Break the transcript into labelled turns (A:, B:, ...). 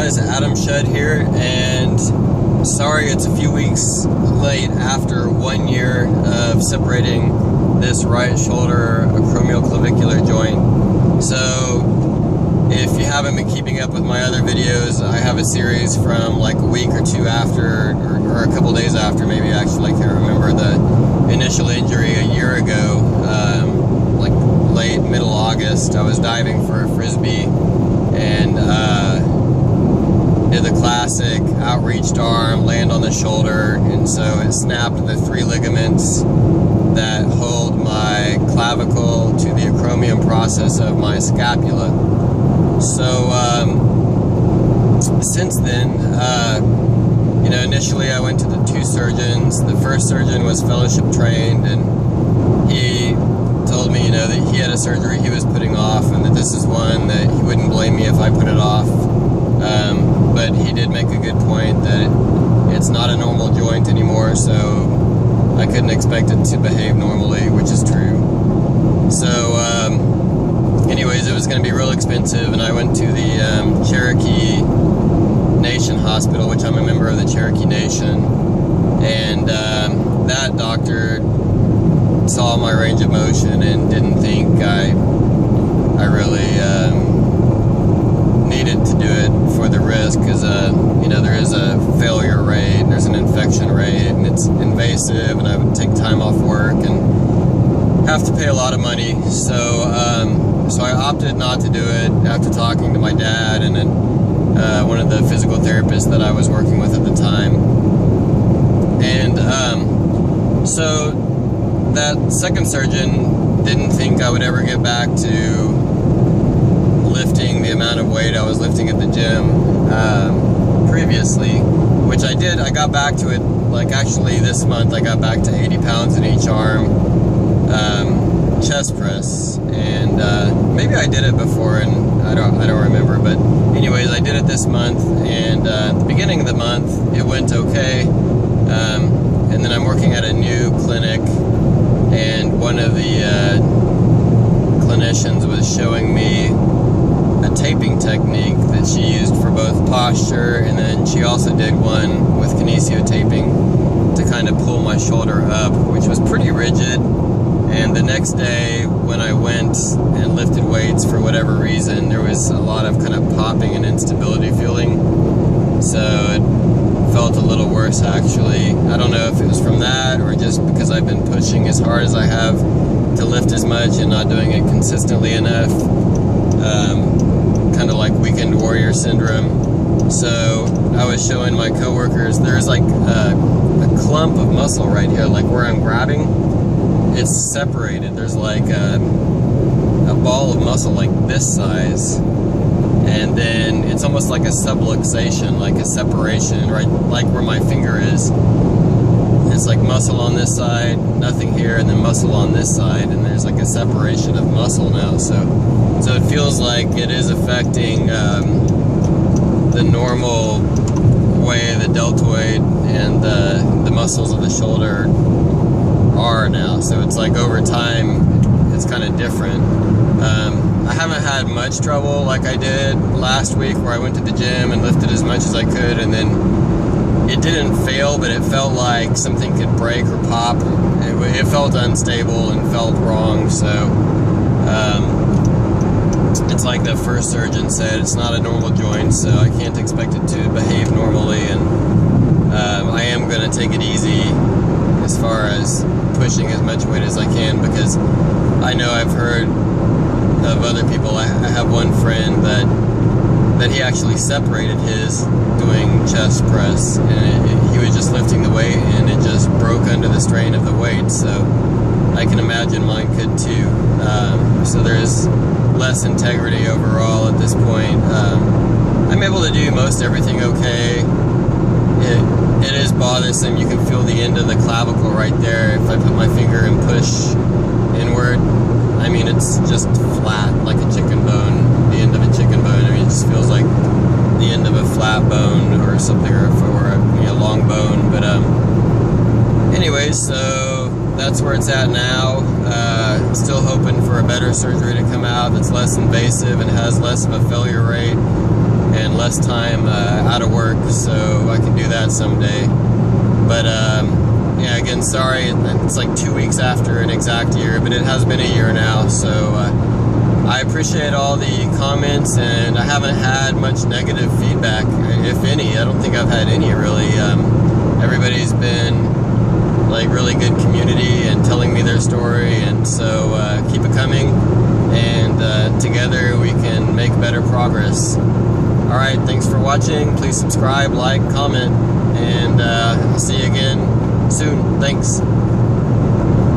A: guys, Adam Shed here, and sorry it's a few weeks late after 1 year of separating this right shoulder acromioclavicular joint. So if you haven't been keeping up with my other videos, I have a series from like a week or two after, or a couple days after maybe, actually I can't remember, the initial injury a year ago, like late middle August. I was diving for a frisbee and did the classic outreached arm, land on the shoulder, and so it snapped the 3 ligaments that hold my clavicle to the acromion process of my scapula. So since then, you know, initially I went to the 2 surgeons. The first surgeon was fellowship trained, and he told me, you know, that he had a surgery he was putting off, and that this is one that he wouldn't blame me if I put it off. But he did make a good point that it's not a normal joint anymore, so I couldn't expect it to behave normally, which is true. So anyways, it was going to be real expensive, and I went to the Cherokee Nation Hospital, which I'm a member of the Cherokee Nation, and that doctor saw my range of motion and didn't think I really needed to do it for the risk, because you know, there is a failure rate, and there's an infection rate, and it's invasive, and I would take time off work and have to pay a lot of money. So so I opted not to do it after talking to my dad and then one of the physical therapists that I was working with at the time. And so that second surgeon didn't think I would ever get back to lifting the amount of weight I was lifting at the gym previously, which I did. I got back to it, like actually this month I got back to 80 pounds in each arm, chest press, and maybe I did it before and I don't remember, but anyways, I did it this month, and at the beginning of the month it went okay, and then I'm working at a new clinic, and one of the clinicians was showing me a taping technique that she used for both posture, and then she also did one with kinesio taping to kind of pull my shoulder up, which was pretty rigid. And the next day when I went and lifted weights, for whatever reason, there was a lot of kind of popping and instability feeling, so it felt a little worse actually. I don't know if it was from that or just because I've been pushing as hard as I have to lift as much and not doing it consistently enough. Kind of like weekend warrior syndrome. So I was showing my coworkers, there's like a clump of muscle right here, like where I'm grabbing, it's separated. There's like a ball of muscle like this size, and then it's almost like a subluxation, like a separation, right, like where my finger is. It's like muscle on this side, nothing here, and then muscle on this side, and there's like a separation of muscle now. So it feels like it is affecting the normal way the deltoid and the muscles of the shoulder are now. So it's like over time, it's kind of different. I haven't had much trouble like I did last week, where I went to the gym and lifted as much as I could, and then it didn't fail, but it felt like something could break or pop. It felt unstable and felt wrong. So it's like the first surgeon said, it's not a normal joint, so I can't expect it to behave normally, and I am going to take it easy as far as pushing as much weight as I can, because I know I've heard of other people. I have one friend that he actually separated his doing chest press, and he was just lifting the weight and it just broke under the strain of the weight. So I can imagine mine could too. So there's less integrity overall at this point. I'm able to do most everything okay. It is bothersome. You can feel the end of the clavicle right there. If I put my finger and push inward, I mean, it's just flat, like a chicken bone, the end of a chicken bone. I mean, it just feels like the end of a flat bone or something, or a long bone. But anyways, so that's where it's at now. Still hoping for a better surgery to come out that's less invasive and has less of a failure rate. and less time out of work, so I can do that someday. But yeah, again, sorry, it's like 2 weeks after an exact year, but it has been a year now, so I appreciate all the comments, and I haven't had much negative feedback, if any. I don't think I've had any, really. Everybody's been like really good community and telling me their story, and so keep it coming, and together we can make better progress. Alright, thanks for watching. Please subscribe, like, comment, and I'll see you again soon. Thanks.